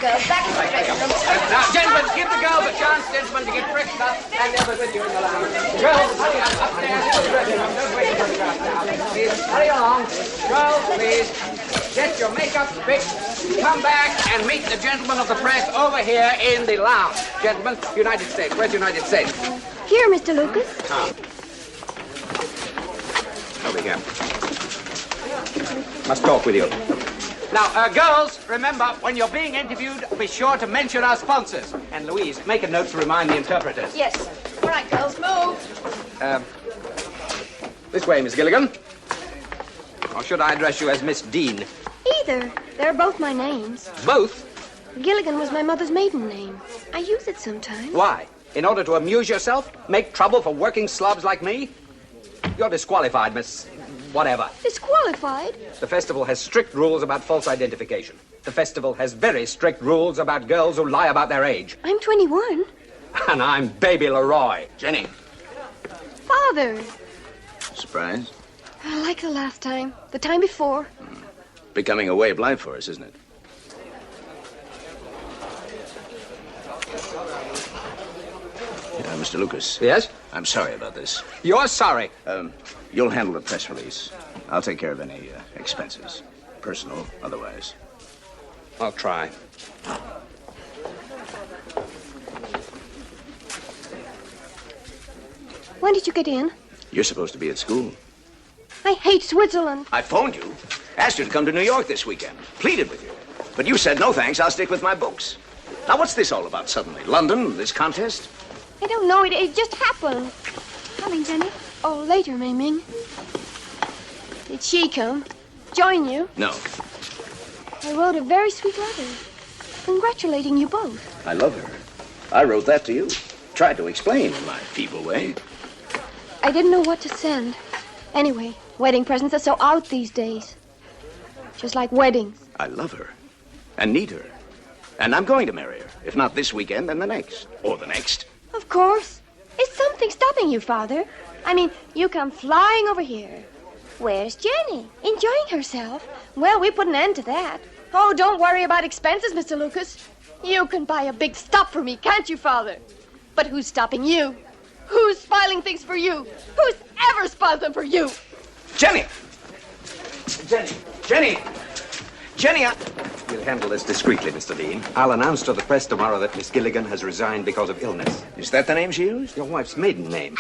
girls. Back to the dressing room. Now, gentlemen, give the girls a chance, gentlemen, to get freshened up, and the others with you in the lounge. Girls, hurry up, upstairs to the dressing room. Don't wait for the crowd now. Please, hurry along. Girls, please, get your makeup fixed. Come back and meet the gentlemen of the press over here in the lounge. Gentlemen, United States. Where's United States? Here, Mr. Lucas. Over here. Must talk with you. Now, girls, remember, when you're being interviewed, be sure to mention our sponsors. And Louise, make a note to remind the interpreters. Yes. All right, girls, move. This way, Miss Gilligan. Or should I address you as Miss Dean? Either. They're both my names. Both? Gilligan was my mother's maiden name. I use it sometimes. Why? In order to amuse yourself? Make trouble for working slobs like me? You're disqualified, Miss... whatever. Disqualified? The festival has strict rules about false identification. The festival has very strict rules about girls who lie about their age. I'm 21. And I'm Baby Leroy. Jenny. Father. Surprise? Like the last time. The time before. Becoming a way of life for us, isn't it? Mr. Lucas. Yes? I'm sorry about this. You're sorry. You'll handle the press release. I'll take care of any expenses. Personal, otherwise. I'll try. When did you get in? You're supposed to be at school. I hate Switzerland. I phoned you. Asked you to come to New York this weekend. Pleaded with you. But you said, no thanks, I'll stick with my books. Now, what's this all about suddenly? London, this contest? I don't know. It just happened. Coming, Jenny? Oh, later, Mei Ming. Did she come? Join you? No. I wrote a very sweet letter. Congratulating you both. I love her. I wrote that to you. Tried to explain in my feeble way. I didn't know what to send. Anyway, wedding presents are so out these days. Just like weddings. I love her. And need her. And I'm going to marry her. If not this weekend, then the next. Or the next. Of course. Is something stopping you, Father? I mean, you come flying over here. Where's Jenny? Enjoying herself? Well, we put an end to that. Oh, don't worry about expenses, Mr. Lucas. You can buy a big stop for me, can't you, Father? But who's stopping you? Who's filing things for you? Who's ever spoiled them for you? Jenny! Jenny! We'll handle this discreetly, Mr. Dean. I'll announce to the press tomorrow that Miss Gilligan has resigned because of illness. Is that the name she used? Your wife's maiden name.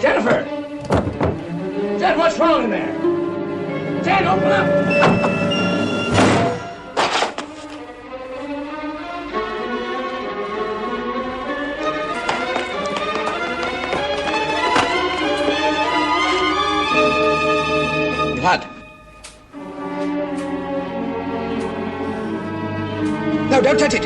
Jennifer! Jen, what's wrong in there? Jen, open up! Blood. No, don't touch it!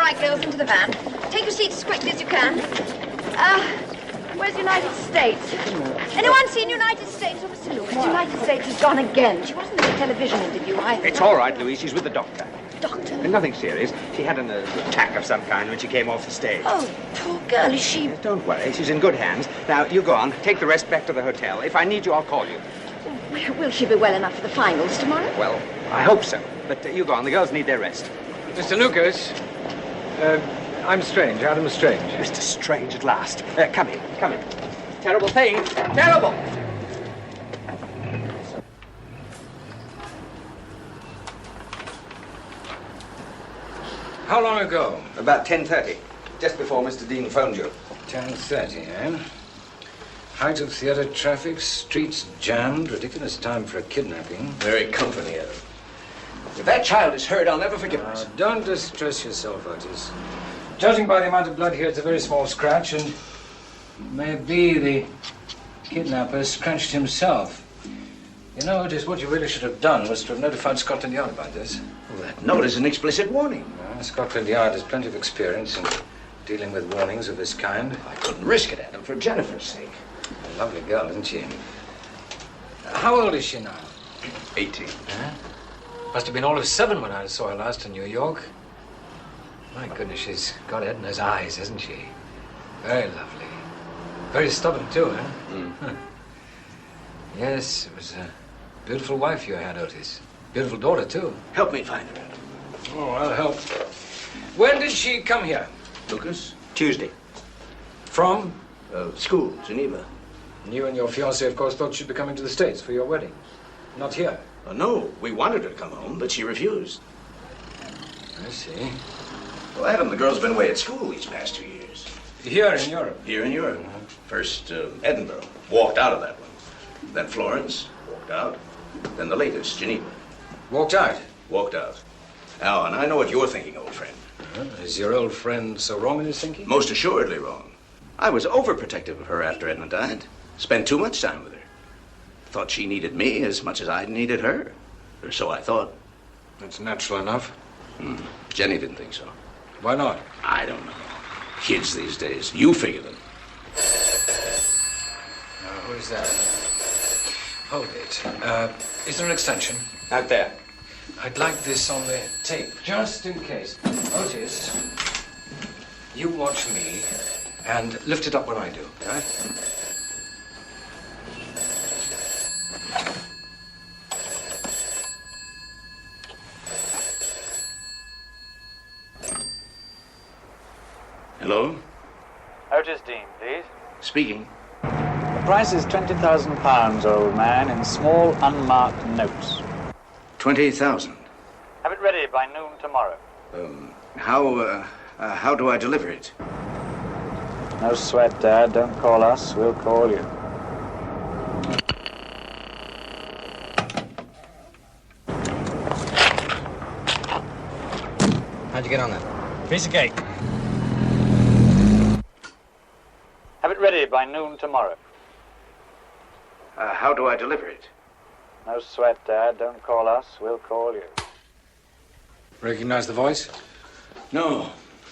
right, girls, into the van. Take your seats as quickly as you can. Where's United States? Anyone seen United States? Oh, Mr. Lucas, United States has gone again. She wasn't in the television interview either. It's all right, Louise. She's with the doctor. Doctor? Nothing serious. She had an attack of some kind when she came off the stage. Oh, poor girl. Is she... Don't worry. She's in good hands. Now, you go on. Take the rest back to the hotel. If I need you, I'll call you. Will she be well enough for the finals tomorrow? Well, I hope so. But you go on. The girls need their rest. Mr. Lucas, I'm Strange, Adam Strange. Mr. Strange at last. Come in, come in. Terrible thing. Terrible. How long ago? About 10:30. Just before Mr. Dean phoned you. 10:30, eh? Height of theater traffic, streets jammed, ridiculous time for a kidnapping. Very company, Adam. If that child is hurt, I'll never forgive myself. Don't distress yourself, Otis. Judging by the amount of blood here, it's a very small scratch, and maybe the kidnapper scratched himself. You know, Otis, what you really should have done was to have notified Scotland Yard about this. Well, that note is an explicit warning. Scotland Yard has plenty of experience in dealing with warnings of this kind. I couldn't risk it, Adam, for Jennifer's sake. A lovely girl, isn't she? How old is she now? 18. Huh? Must have been all of 7 when I saw her last in New York. My goodness, she's got Edna's eyes, hasn't she? Very lovely. Very stubborn, too, huh? Mm. Yes, it was a beautiful wife you had, Otis. Beautiful daughter, too. Help me find her, Adam. Oh, I'll help. When did she come here? Lucas? Tuesday. From? School, Geneva. And you and your fiancée, of course, thought she'd be coming to the States for your wedding. Not here. No, we wanted her to come home, but she refused. I see. Well, Adam, the girl's been away at school these past 2 years. Here in Europe? Here in Europe. First, Edinburgh. Walked out of that one. Then Florence. Walked out. Then the latest, Geneva. Walked out? Walked out. Now, and I know what you're thinking, old friend. Is your old friend so wrong in his thinking? Most assuredly wrong. I was overprotective of her after Edna died. Spent too much time with her. Thought she needed me as much as I needed her. Or so I thought. That's natural enough. Jenny didn't think so. Why not? I don't know. Kids these days. You figure them. Who is that? Hold it. Is there an extension? Out there. I'd like this on the tape, just in case. Otis, you watch me and lift it up when I do, all right? Hello? Otis Dean, please. Speaking. The price is £20,000, old man, in small, unmarked notes. 20,000. Have it ready by noon tomorrow. How do I deliver it? No sweat, Dad. Don't call us. We'll call you. How'd you get on that? Piece of cake. Have it ready by noon tomorrow. How do I deliver it? No sweat, Dad. Don't call us. We'll call you. Recognize the voice? No,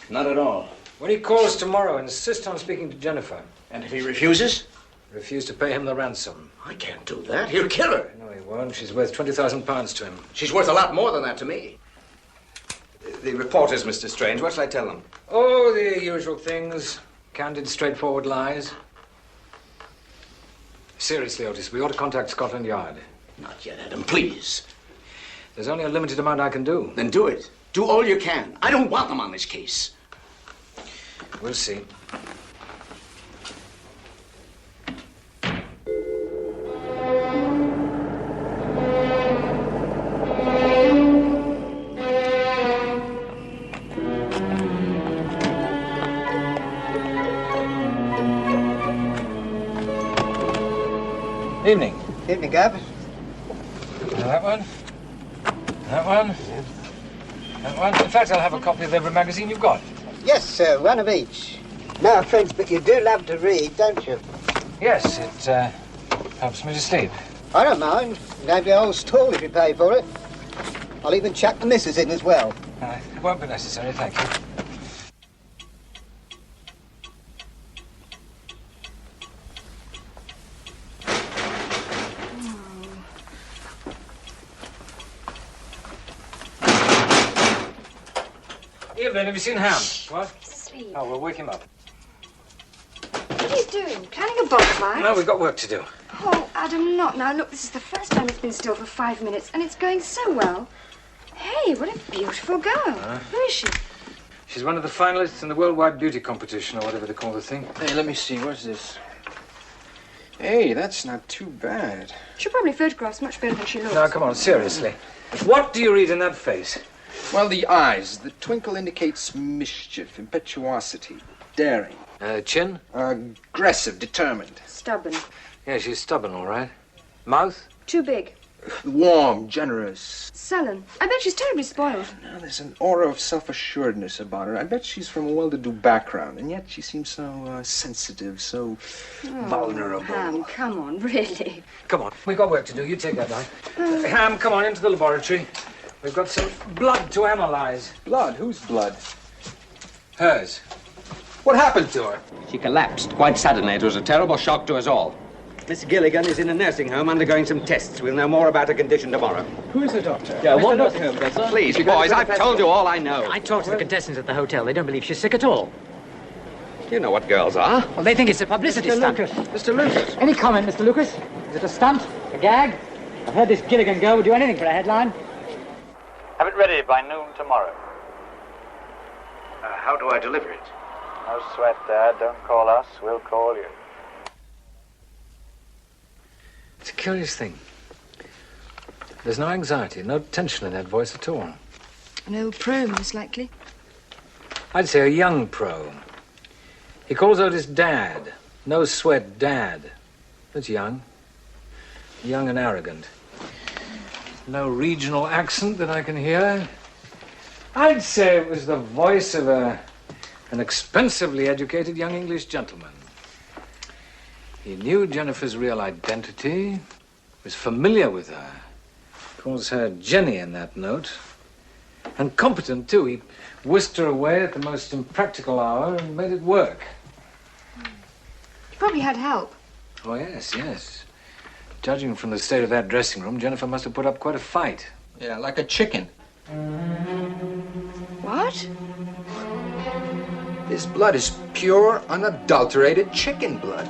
not at all. When he calls tomorrow, insist on speaking to Jennifer. And if he refuses? Refuse to pay him the ransom. I can't do that. He'll kill her. No, he won't. She's worth £20,000 to him. She's worth a lot more than that to me. The reporters, Mr. Strange. What shall I tell them? Oh, the usual things. Candid, straightforward lies. Seriously, Otis, we ought to contact Scotland Yard. Not yet, Adam, please. There's only a limited amount I can do. Then do it. Do all you can. I don't want them on this case. We'll see. Evening. Evening, Gab. That one. That one. That one. In fact, I'll have a copy of every magazine you've got. Yes, sir, one of each. Now, friends, but you do love to read, don't you? Yes, it helps me to sleep. I don't mind. Gave you a whole stall if you pay for it. I'll even chuck the missus in as well. It won't be necessary, thank you. Evelyn, have you seen Ham? What? Sleep. Oh, we'll wake him up. What are you doing? Planning a bonfire? No, we've got work to do. Oh, Adam, not now. Look, this is the first time it's been still for 5 minutes, and it's going so well. Hey, what a beautiful girl. Who is she? She's one of the finalists in the Worldwide Beauty Competition, or whatever they call the thing. Hey, let me see. What's this? Hey, that's not too bad. She probably photographs much better than she looks. Now, come on, seriously. What do you read in that face? Well, the eyes. The twinkle indicates mischief, impetuosity, daring. Chin? Aggressive, determined. Stubborn. Yeah, she's stubborn, all right. Mouth? Too big. Warm, generous. Sullen. I bet she's terribly spoiled. Now, there's an aura of self-assuredness about her. I bet she's from a well-to-do background, and yet she seems so sensitive, so vulnerable. Ham, come on, really. Come on, we've got work to do. You take that line. Ham, come on, into the laboratory. We've got some blood to analyze. Blood? Whose blood? Hers. What happened to her? She collapsed quite suddenly. It was a terrible shock to us all. Miss Gilligan is in a nursing home undergoing some tests. We'll know more about her condition tomorrow. Who is the doctor? Yeah, what nursing home, Professor? Please, boys, I've told you all I know. I talked to the contestants at the hotel. They don't believe she's sick at all. You know what girls are. Well, they think it's a publicity stunt. Mr. Lucas. Any comment, Mr. Lucas? Is it a stunt? A gag? I've heard this Gilligan girl would do anything for a headline. Have it ready by noon tomorrow. How do I deliver it? No sweat, Dad. Don't call us. We'll call you. It's a curious thing. There's no anxiety, no tension in that voice at all. An old pro, most likely. I'd say a young pro. He calls out his dad. No sweat dad. That's young. Young and arrogant. No regional accent that I can hear. I'd say it was the voice of an expensively educated young English gentleman. He knew Jennifer's real identity, was familiar with her, calls her Jenny in that note, and competent, too. He whisked her away at the most impractical hour and made it work. He probably had help. Oh, yes, yes. Judging from the state of that dressing room, Jennifer must have put up quite a fight. Yeah, like a chicken. What? This blood is pure, unadulterated chicken blood.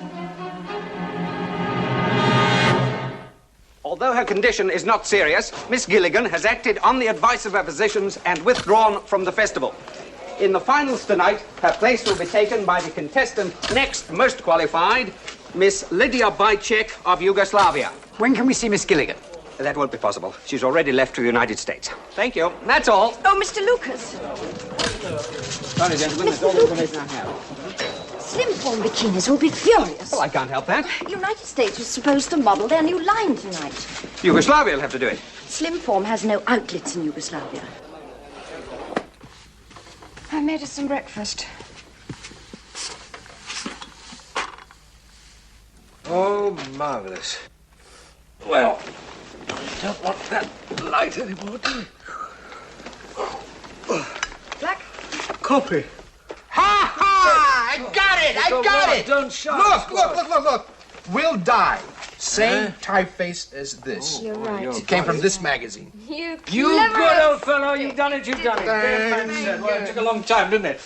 Although her condition is not serious, Miss Gilligan has acted on the advice of her physicians and withdrawn from the festival. In the finals tonight, her place will be taken by the contestant next most qualified, Miss Lydia Bajcek of Yugoslavia. When can we see Miss Gilligan? That won't be possible. She's already left for the United States. Thank you. That's all. Oh, Mr. Lucas. Sorry, gentlemen, that's all the information I have. Slim form bikinis will be furious. Well, I can't help that. The United States was supposed to model their new line tonight. Yugoslavia will have to do it. Slim form has no outlets in Yugoslavia. I made us some breakfast. Oh, marvelous. Well, I don't want that light anymore, do you? Black? Copy. Ha ha! I got it! Don't shout. Look. We'll die. Same typeface as this. You're right. It came from this magazine. You You clever good old fellow, you've done it. Very Thank fine said. Well, it took a long time, didn't it?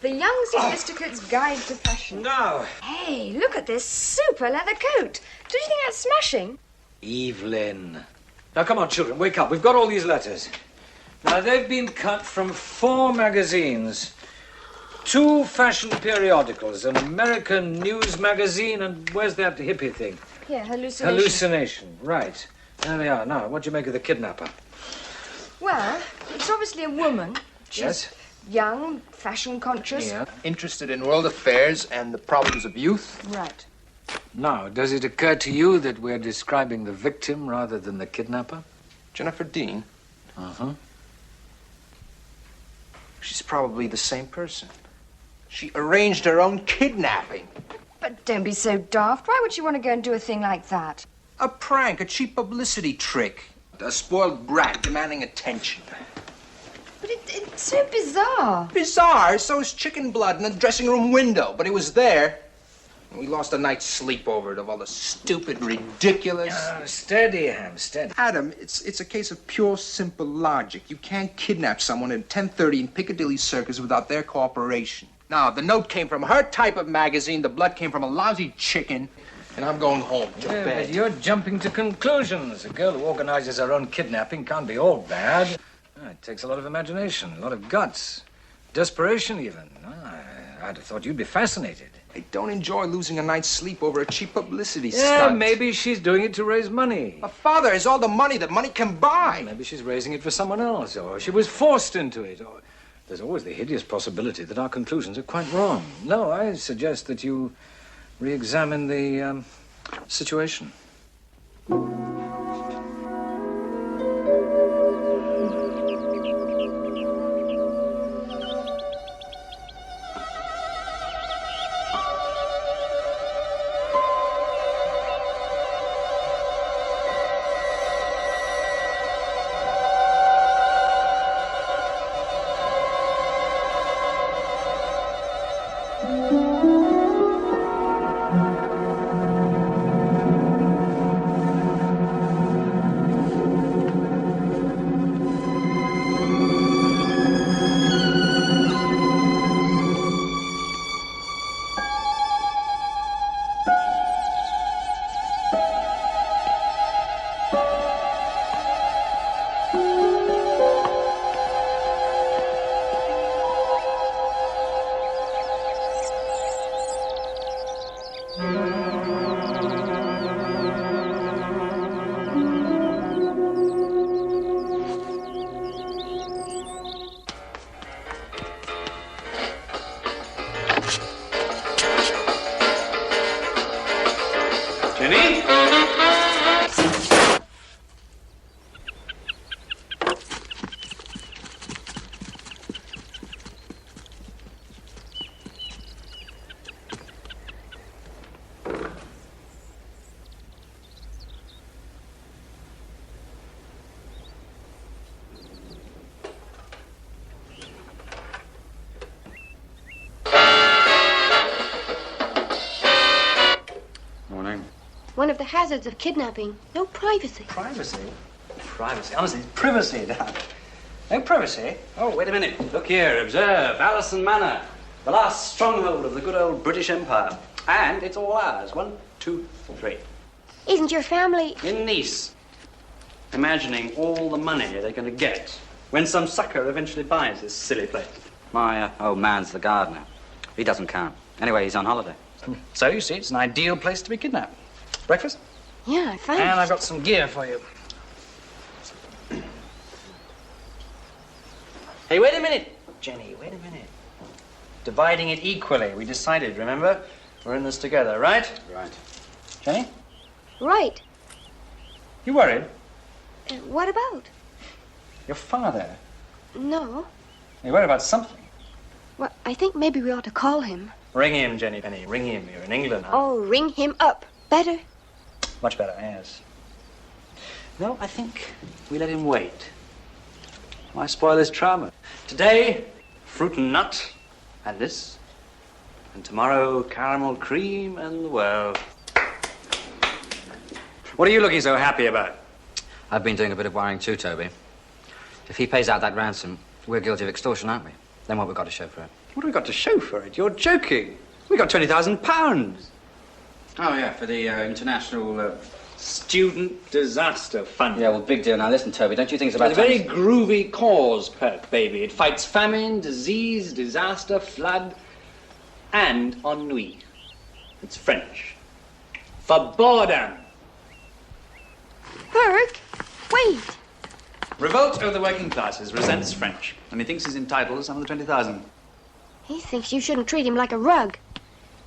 The Young Sophisticate's Guide to Fashion. No. Hey, look at this super leather coat. Do you think that's smashing? Evelyn. Now, come on, children, wake up. We've got all these letters. Now, they've been cut from 4 magazines, 2 fashion periodicals, an American news magazine, and where's that hippie thing? Yeah, hallucination. Hallucination, right. There they are. Now, what do you make of the kidnapper? Well, it's obviously a woman. She's Yes? young, fashion conscious. Yeah. Interested in world affairs and the problems of youth. Right. Now, does it occur to you that we're describing the victim rather than the kidnapper? Jennifer Dean. Uh-huh. She's probably the same person. She arranged her own kidnapping. But don't be so daft. Why would she want to go and do a thing like that? A prank, a cheap publicity trick. A spoiled brat demanding attention. But it's so bizarre. Bizarre, so is chicken blood in a dressing room window, but it was there. We lost a night's sleep over it, of all the stupid, ridiculous... Steady, Ham, steady. Adam, it's a case of pure, simple logic. You can't kidnap someone at 10:30 in Piccadilly Circus without their cooperation. Now, the note came from her type of magazine, the blood came from a lousy chicken, and I'm going home to bed. But you're jumping to conclusions. A girl who organizes her own kidnapping can't be all bad. It takes a lot of imagination, a lot of guts, desperation even. I'd have thought you'd be fascinated. I don't enjoy losing a night's sleep over a cheap publicity Yeah, stunt. maybe she's doing it to raise money. My father has all the money that money can buy. Maybe she's raising it for someone else, or she was forced into it. Or there's always the hideous possibility that our conclusions are quite wrong. No, I suggest that you re-examine the situation. Jenny? One of the hazards of kidnapping. No privacy. Privacy? Privacy? Honestly, privacy, Dad. No privacy? Oh, wait a minute. Look here, observe. Allison Manor. The last stronghold of the good old British Empire. And it's all ours. 1, 2, 3. Isn't your family... In Nice. Imagining all the money they're going to get when some sucker eventually buys this silly place. My old man's the gardener. He doesn't count. Anyway, he's on holiday. So, you see, it's an ideal place to be kidnapped. Breakfast? Yeah, thanks. And I've got some gear for you. Hey, wait a minute, Jenny, wait a minute. Dividing it equally, we decided, remember? We're in this together, right? Right. Jenny? Right. You worried? What about? Your father. No. You worried about something? Well, I think maybe we ought to call him. Ring him, Jenny Penny, ring him. You're in England. Oh, ring him up. Better? Much better, yes. No, I think we let him wait. Why spoil his drama? Today, fruit and nut, and this. And tomorrow, caramel cream and the world. What are you looking so happy about? I've been doing a bit of worrying too, Toby. If he pays out that ransom, we're guilty of extortion, aren't we? Then what have we got to show for it? What have we got to show for it? You're joking. We got £20,000. Oh, yeah, for the international... Student Disaster Fund. Yeah, well, big deal. Now, listen, Toby, don't you think it's about It's a very groovy cause, Perk, baby. It fights famine, disease, disaster, flood, and ennui. It's French. For boredom. Perk, wait. Revolt of the working classes resents French, and he thinks he's entitled to some of the 20,000. He thinks you shouldn't treat him like a rug.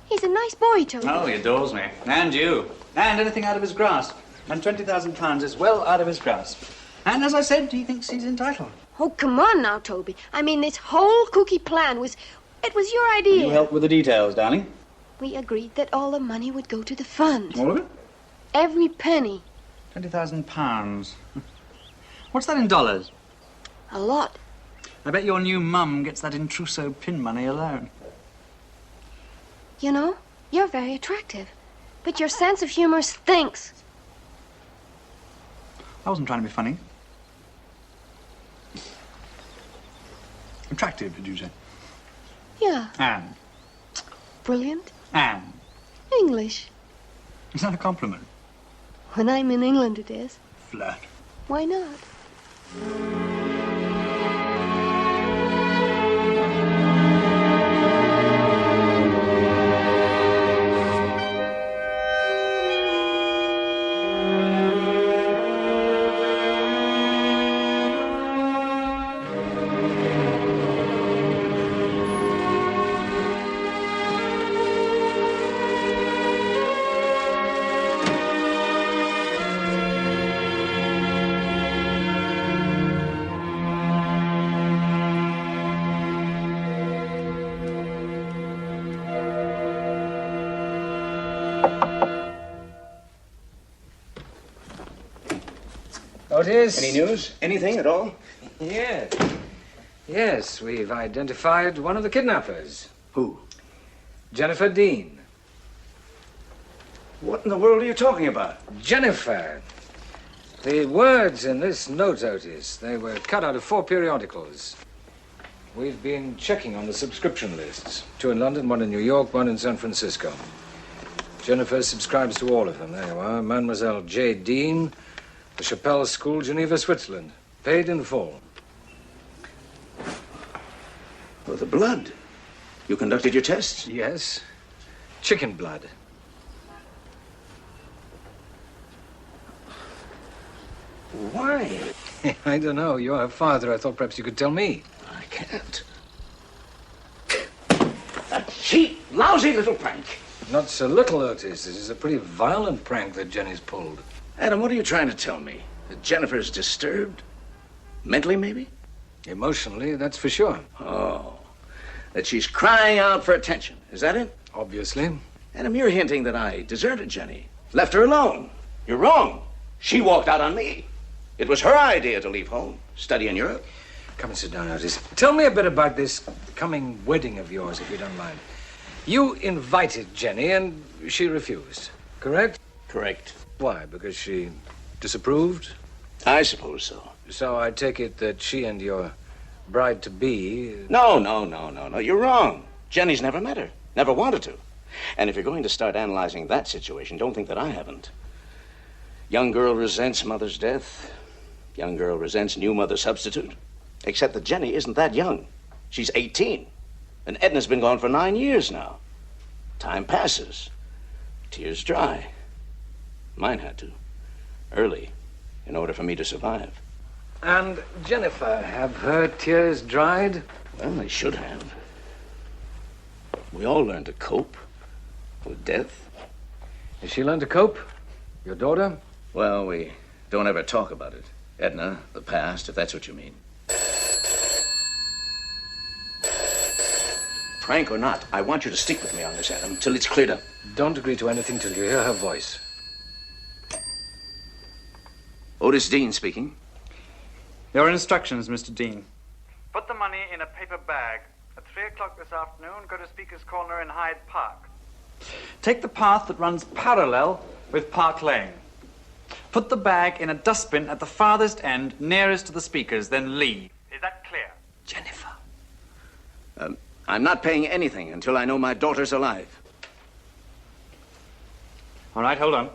He's a nice boy, Toby. Oh, he adores me. And you. And anything out of his grasp. And £20,000 is well out of his grasp. And as I said, he thinks he's entitled. Oh, come on now, Toby. I mean, this whole kooky plan was your idea. You helped with the details, darling. We agreed that all the money would go to the fund. All of it? Every penny. £20,000. What's that in dollars? A lot. I bet your new mum gets that intruso pin money alone. You know, You're very attractive. But your sense of humor stinks. I wasn't trying to be funny. Attractive, did you say? Yeah. Anne. Brilliant. Anne. English. Is that a compliment? When I'm in England, it is. Flirt. Why not? Otis? Any news? Anything at all? Yes. Yes, we've identified one of the kidnappers. Who? Jennifer Dean. What in the world are you talking about? Jennifer. The words in this note, Otis, they were cut out of 4 periodicals. We've been checking on the subscription lists. 2 in London, 1 in New York, 1 in San Francisco. Jennifer subscribes to all of them. There you are. Mademoiselle J. Dean, the Chapelle School, Geneva, Switzerland. Paid in full. Oh, the blood. You conducted your tests? Yes. Chicken blood. Why? I don't know. You're her father. I thought perhaps you could tell me. I can't. A cheap, lousy little prank. Not so little, Otis. This is a pretty violent prank that Jenny's pulled. Adam, what are you trying to tell me? That Jennifer's disturbed? Mentally, maybe? Emotionally, that's for sure. Oh. That she's crying out for attention. Is that it? Obviously. Adam, you're hinting that I deserted Jenny. Left her alone. You're wrong. She walked out on me. It was her idea to leave home, study in Europe. Come and sit down, Otis. Tell me a bit about this coming wedding of yours, if you don't mind. You invited Jenny, and she refused, correct? Correct. Why? Because she disapproved? I suppose so. So I take it that she and your bride-to-be... No. You're wrong. Jenny's never met her. Never wanted to. And if you're going to start analyzing that situation, don't think that I haven't. Young girl resents mother's death. Young girl resents new mother substitute. Except that Jenny isn't that young. She's 18. And Edna's been gone for 9 years now. Time passes. Tears dry. Mine had to. Early. In order for me to survive. And Jennifer, have her tears dried? Well, they should have. We all learn to cope with death. Has she learned to cope? Your daughter? Well, we don't ever talk about it. Edna, the past, if that's what you mean. Prank or not, I want you to stick with me on this, Adam, till it's cleared up. Don't agree to anything till you hear her voice. Otis Dean speaking. Your instructions, Mr. Dean. Put the money in a paper bag. At 3 o'clock this afternoon, go to Speaker's Corner in Hyde Park. Take the path that runs parallel with Park Lane. Put the bag in a dustbin at the farthest end, nearest to the speakers, then leave. Is that clear? Jennifer. I'm not paying anything until I know my daughter's alive. All right, hold on.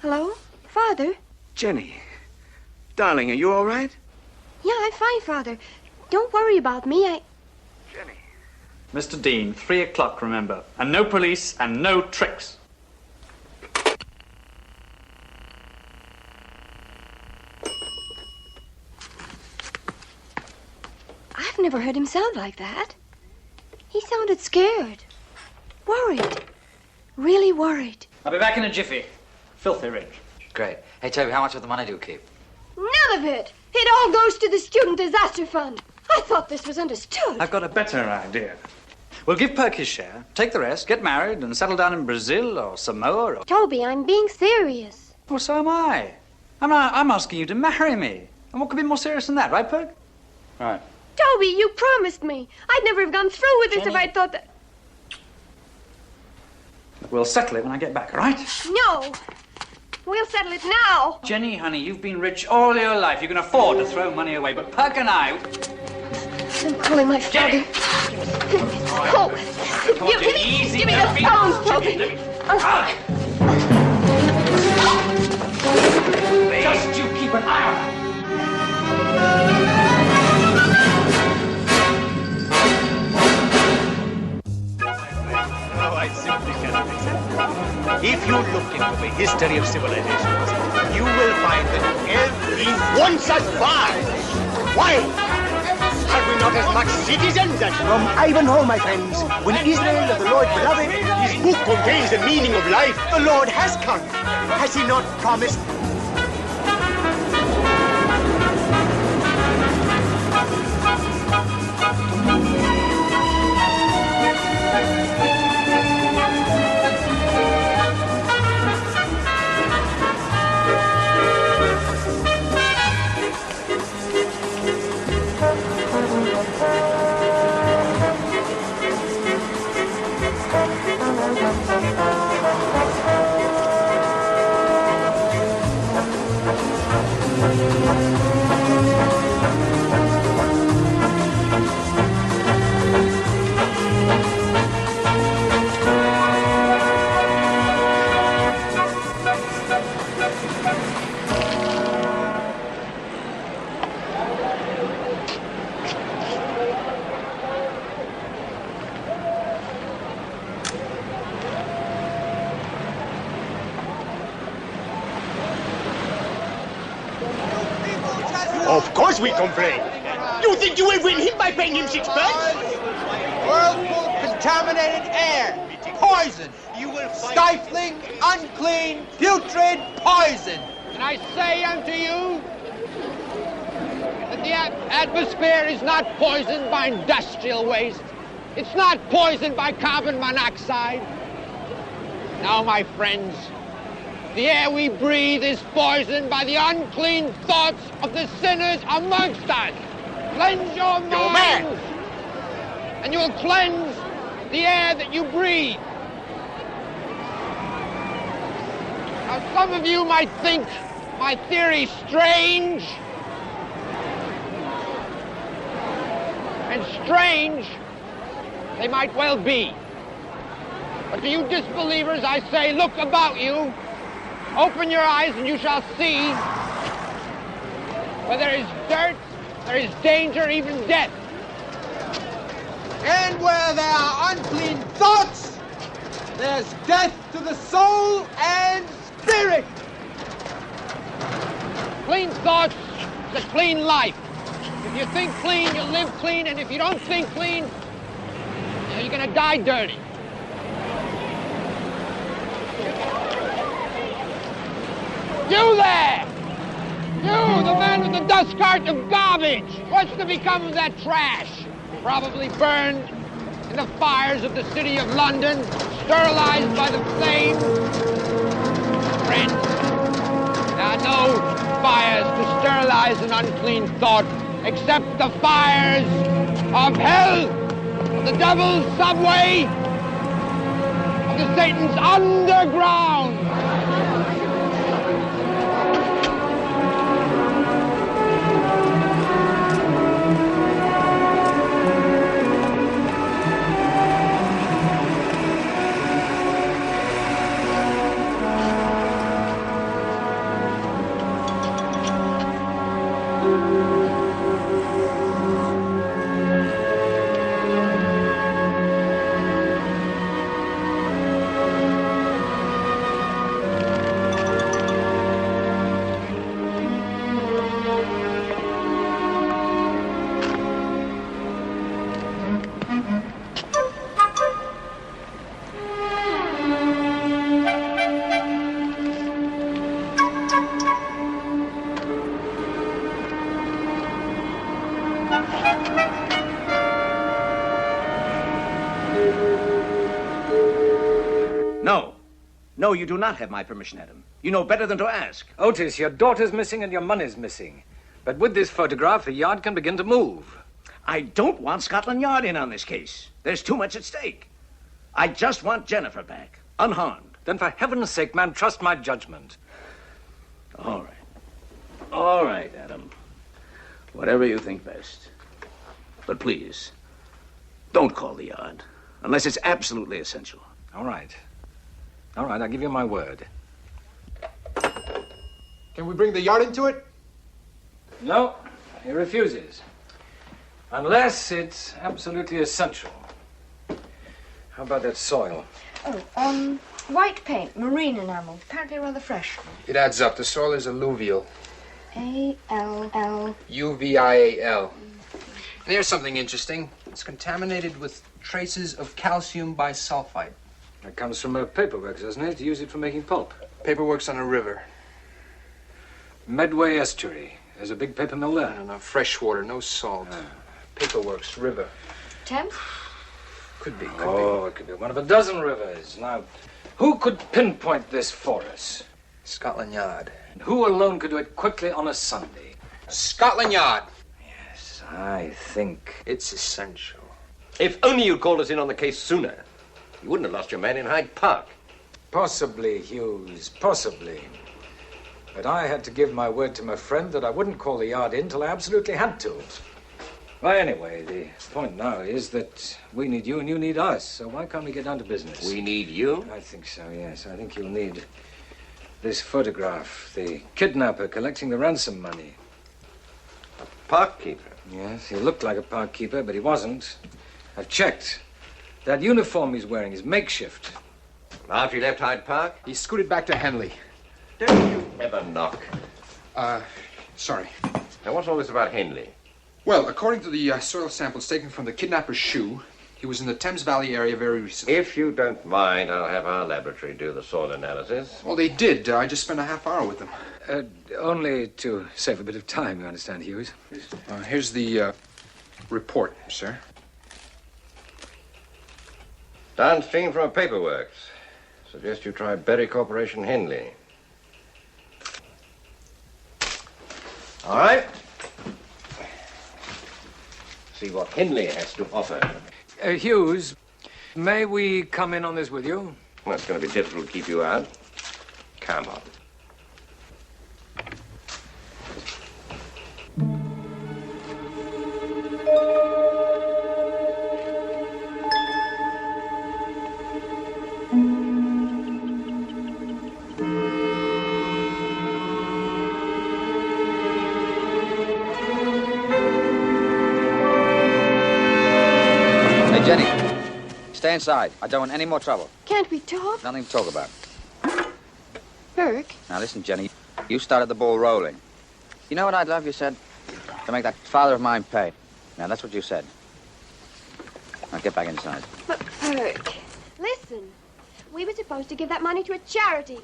Hello? Father? Jenny. Darling, are you all right? Yeah, I'm fine, Father. Don't worry about me. Jenny. Mr. Dean, 3 o'clock, remember. And no police and no tricks. I've never heard him sound like that. He sounded scared. Worried. Really worried. I'll be back in a jiffy. Filthy rich. Great. Hey, Toby, how much of the money do you keep? None of it. It all goes to the Student Disaster Fund. I thought this was understood. I've got a better idea. We'll give Perk his share, take the rest, get married, and settle down in Brazil or Samoa or... Toby, I'm being serious. Well, so am I. I'm asking you to marry me. And what could be more serious than that, right, Perk? Right. Toby, you promised me. I'd never have gone through with this if I'd thought that... We'll settle it when I get back, all right? No. We'll settle it now. Jenny, honey, you've been rich all your life. You can afford to throw money away, but Puck and I... I'm calling my father. Oh, give me the phone, Toby. Just you keep an eye on her. Oh, I simply cannot accept it. If you look into the history of civilizations, you will find that everyone such far. Why? Are we not as much citizens as from Ivanhoe, my friends? When Israel of the Lord beloved, his book contains the meaning of life. The Lord has come. Has he not promised? Of course we complain. You think you will win him by paying him £6? Whirlpool, contaminated air, poison. You will stifling, unclean, putrid poison. And I say unto you that the atmosphere is not poisoned by industrial waste. It's not poisoned by carbon monoxide. No, my friends, the air we breathe is poisoned by the unclean thoughts of the sinners amongst us. Cleanse your minds, and you will cleanse the air that you breathe. Now, some of you might think my theory strange, and strange they might well be. But to you disbelievers, I say, look about you. Open your eyes and you shall see where there is dirt, there is danger, even death. And where there are unclean thoughts, there's death to the soul and spirit. Clean thoughts is a clean life. If you think clean, you live clean, and if you don't think clean, you're gonna die dirty. You there! You, the man with the dust cart of garbage! What's to become of that trash? Probably burned in the fires of the city of London, sterilized by the flames. Friends, there are no fires to sterilize an unclean thought, except the fires of hell, of the devil's subway, of the Satan's underground. No, you do not have my permission, Adam. You know better than to ask. Otis, your daughter's missing and your money's missing. But with this photograph, the yard can begin to move. I don't want Scotland Yard in on this case. There's too much at stake. I just want Jennifer back. Unharmed. Then for heaven's sake, man, trust my judgment. All right. All right, Adam. Whatever you think best. But please, don't call the yard. Unless it's absolutely essential. All right. All right, I'll give you my word. Can we bring the yard into it? No, he refuses. Unless it's absolutely essential. How about that soil? Oh, white paint, marine enamel. Apparently rather fresh. It adds up. The soil is alluvial. A-L-L. UVIAL. And here's something interesting. It's contaminated with traces of calcium bisulfite. That comes from paperworks, doesn't it? Use it for making pulp. Paperworks on a river. Medway Estuary. There's a big paper mill there. No, fresh water, no salt. Paperworks, river. Thames? Could be, It could be one of a dozen rivers. Now, who could pinpoint this for us? Scotland Yard. And who alone could do it quickly on a Sunday? Scotland Yard. Yes, I think it's essential. If only you'd called us in on the case sooner, you wouldn't have lost your man in Hyde Park. Possibly, Hughes, possibly. But I had to give my word to my friend that I wouldn't call the yard in till I absolutely had to. Well, anyway, the point now is that we need you and you need us. So why can't we get down to business? We need you? I think so, yes. I think you'll need this photograph. The kidnapper collecting the ransom money. A park keeper? Yes, he looked like a park keeper, but he wasn't. I've checked. That uniform he's wearing is makeshift. After he left Hyde Park? He scooted back to Henley. Don't you ever knock. Sorry. Now, what's all this about Henley? Well, according to the soil samples taken from the kidnapper's shoe, he was in the Thames Valley area very recently. If you don't mind, I'll have our laboratory do the soil analysis. Well, they did. I just spent a half hour with them. Only to save a bit of time, you understand, Hughes. Here's the report, sir. Downstream from paperworks. Suggest you try Berry Corporation Henley. All right. See what Henley has to offer. Hughes, may we come in on this with you? Well, it's going to be difficult to keep you out. Come on. Jenny, stay inside. I don't want any more trouble. Can't we talk? Nothing to talk about. Burke? Now listen, Jenny, you started the ball rolling. You know what I'd love, you said? To make that father of mine pay. Now, that's what you said. Now, get back inside. But, Burke, listen. We were supposed to give that money to a charity.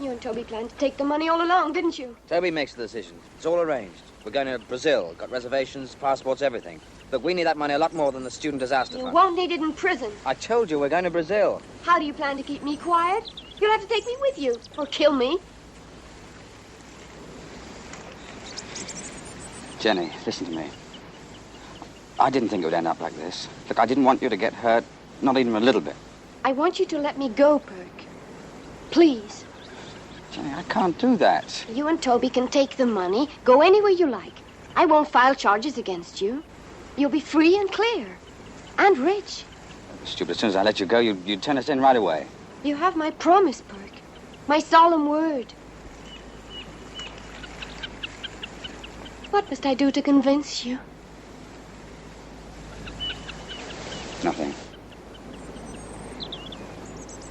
You and Toby planned to take the money all along, didn't you? Toby makes the decision. It's all arranged. We're going to Brazil. Got reservations, passports, everything. Look, we need that money a lot more than the student disaster You fund. won't need it in prison. I told you we're going to Brazil. How do you plan to keep me quiet? You'll have to take me with you, or kill me. Jenny, listen to me. I didn't think it would end up like this. Look, I didn't want you to get hurt, not even a little bit. I want you to let me go, Burke. Please. Jenny, I can't do that. You and Toby can take the money, go anywhere you like. I won't file charges against you. You'll be free and clear. And rich. Stupid, as soon as I let you go, you'd turn us in right away. You have my promise, Burke. My solemn word. What must I do to convince you? Nothing.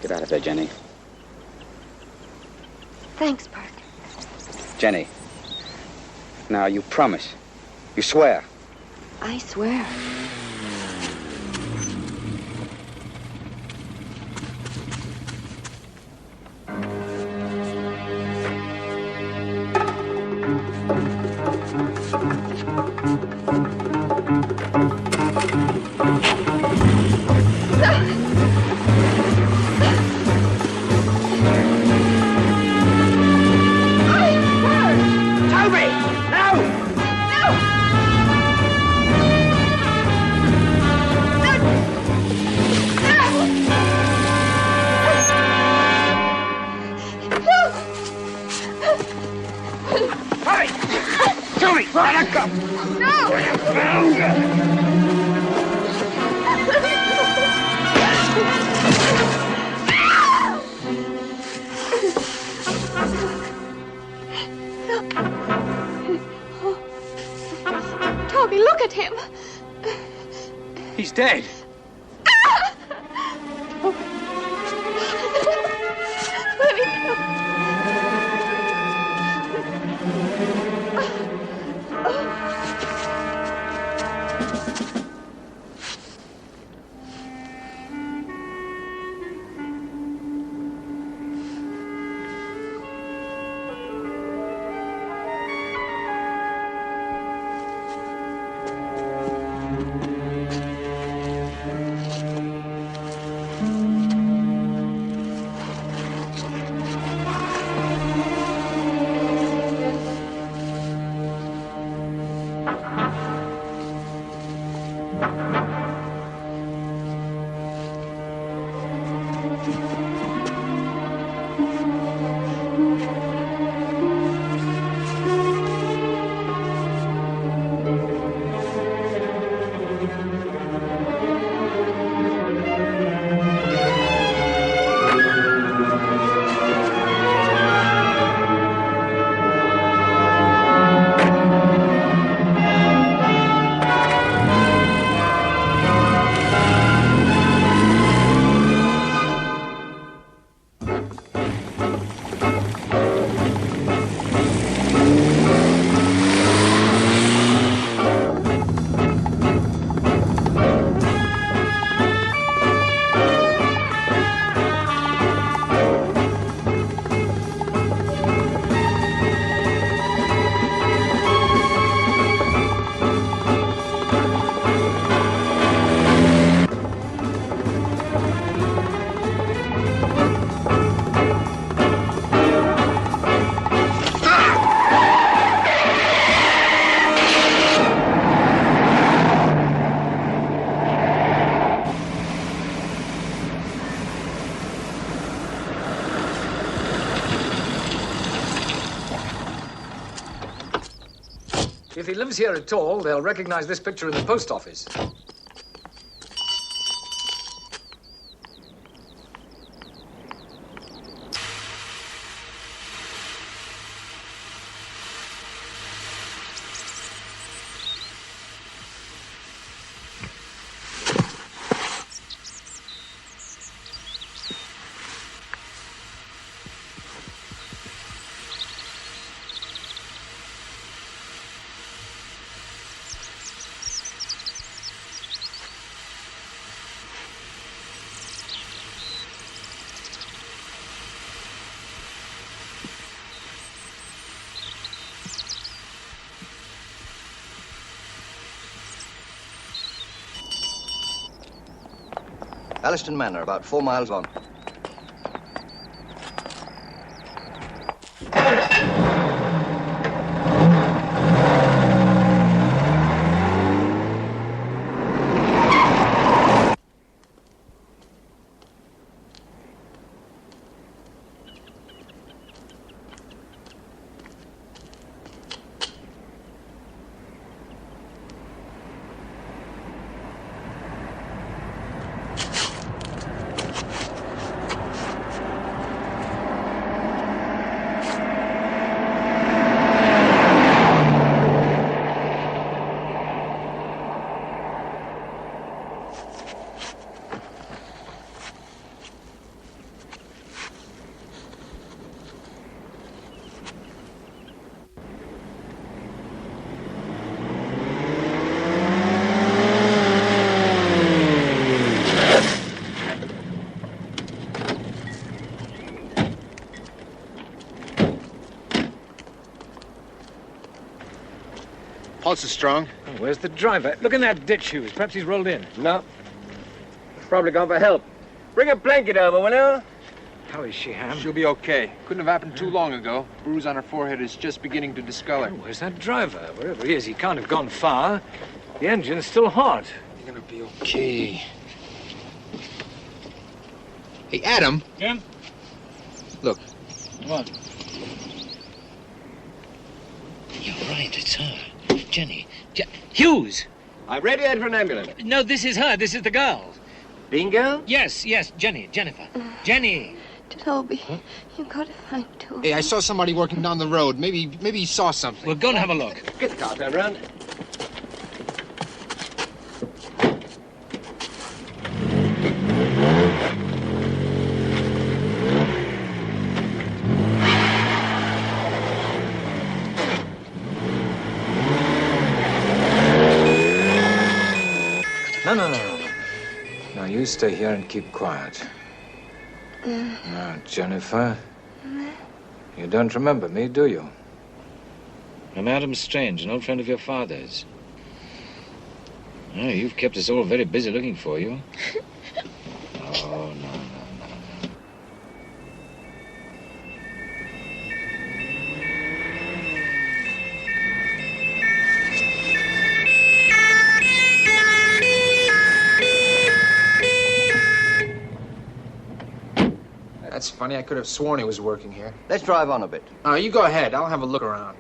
Get out of there, Jenny. Thanks, Burke. Jenny. Now, you promise. You swear. I swear. Tony, let her go. Toby, look at him. He's dead. Let me go. If he lives here at all, they'll recognize this picture in the post office. Alliston Manor, about 4 miles on. Pulse is strong. Oh, where's the driver? Look in that ditch shoes. Perhaps he's rolled in. No. Probably gone for help. Bring a blanket over, will you? How is she, Ham? She'll be okay. Couldn't have happened too long ago. Bruise on her forehead is just beginning to discolor. Oh, where's that driver? Wherever he is, he can't have gone far. The engine's still hot. You're gonna be okay. Hey, Adam. Jim? Look. What? You're right, it's her. Jenny. Hughes! I've radioed for an ambulance. No, this is her. This is the girl. Bean girl? Yes, Jennifer. Jenny. Toby, you've got to find Toby. Hey, I saw somebody working down the road. Maybe he saw something. We'll go and have a look. Get the car turned around. No. Now, you stay here and keep quiet. Now, Jennifer, you don't remember me, do you? I'm Adam Strange, an old friend of your father's. Oh, you've kept us all very busy looking for you. Oh, no. That's funny. I could have sworn he was working here. Let's drive on a bit. You go ahead. I'll have a look around.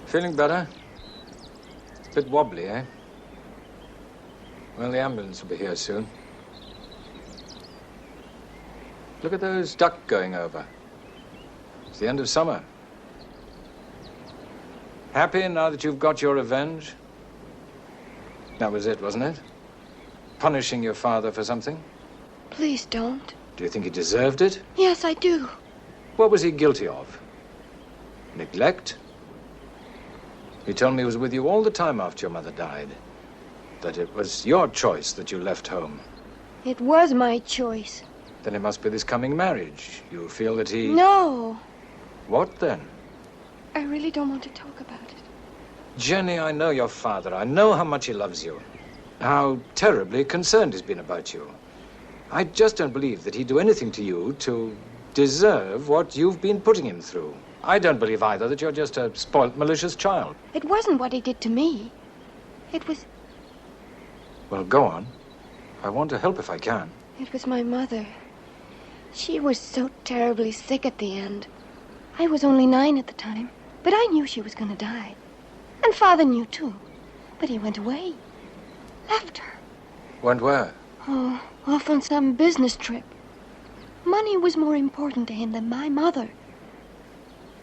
Feeling better? Bit wobbly, eh? Well, the ambulance will be here soon. Look at those duck going over. It's the end of summer. Happy now that you've got your revenge? That was it, wasn't it? Punishing your father for something? Please don't. Do you think he deserved it? Yes, I do. What was he guilty of? Neglect? He told me he was with you all the time after your mother died. That it was your choice that you left home. It was my choice. Then it must be this coming marriage. You feel that he... No. What then? I really don't want to talk about it. Jenny, I know your father. I know how much he loves you. How terribly concerned he's been about you. I just don't believe that he'd do anything to you to deserve what you've been putting him through. I don't believe either that you're just a spoilt, malicious child. It wasn't what he did to me. It was... Well, go on. I want to help if I can. It was my mother. She was so terribly sick at the end. I was only 9 at the time, but I knew she was going to die. And Father knew, too. But he went away. Left her. Went where? Oh, off on some business trip. Money was more important to him than my mother.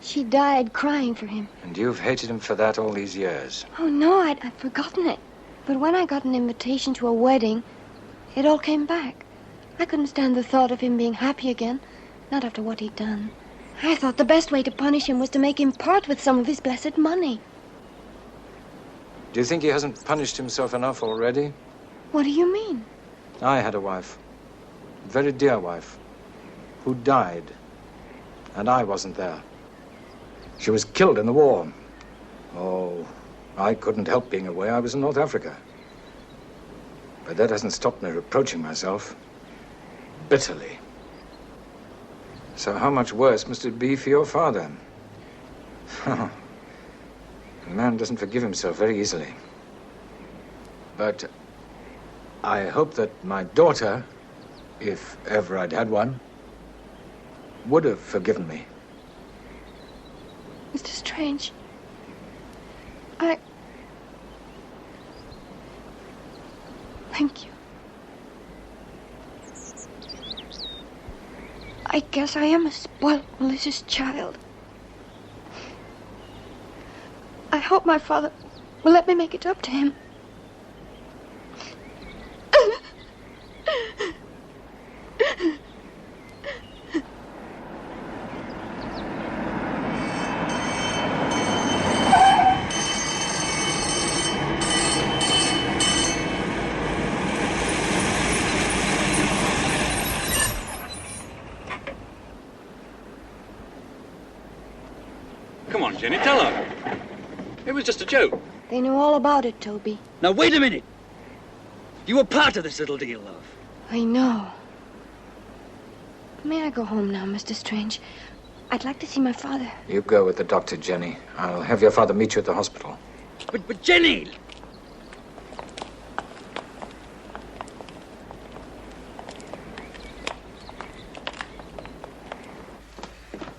She died crying for him. And you've hated him for that all these years. Oh, no, I'd forgotten it. But when I got an invitation to a wedding, it all came back. I couldn't stand the thought of him being happy again, not after what he'd done. I thought the best way to punish him was to make him part with some of his blessed money. Do you think he hasn't punished himself enough already? What do you mean? I had a wife, a very dear wife, who died, and I wasn't there. She was killed in the war. Oh, I couldn't help being away. I was in North Africa. But that hasn't stopped me reproaching myself. bitterly. So how much worse must it be for your father? A man doesn't forgive himself very easily. But I hope that my daughter, if ever I'd had one, would have forgiven me. Mr. Strange, Thank you. I guess I am a spoiled, malicious child. I hope my father will let me make it up to him. Come on, Jenny, tell her. It was just a joke. They know all about it, Toby. Now, wait a minute. You were part of this little deal, love. I know. May I go home now, Mr. Strange? I'd like to see my father. You go with the doctor, Jenny. I'll have your father meet you at the hospital. But Jenny!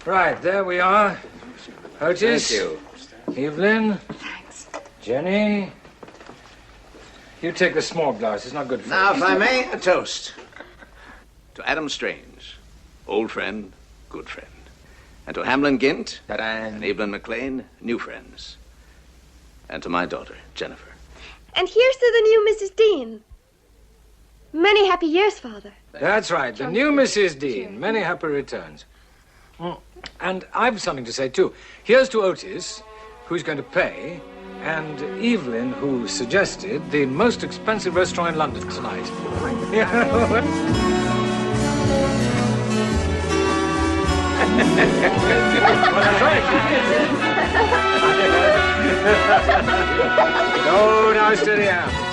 Right, there we are. Otis. Thank you. Evelyn. Thanks. Jenny. You take the small glass. It's not good for you. Now, if I may, a toast. To Adam Strange, old friend, good friend. And to Hamlin Gint and Evelyn McLean, new friends. And to my daughter, Jennifer. And here's to the new Mrs. Dean. Many happy years, Father. That's right, the new Mrs. Dean. Many happy returns. And I've something to say, too. Here's to Otis, who's going to pay, and Evelyn, who suggested the most expensive restaurant in London tonight. Well, that's right. No, now steady out.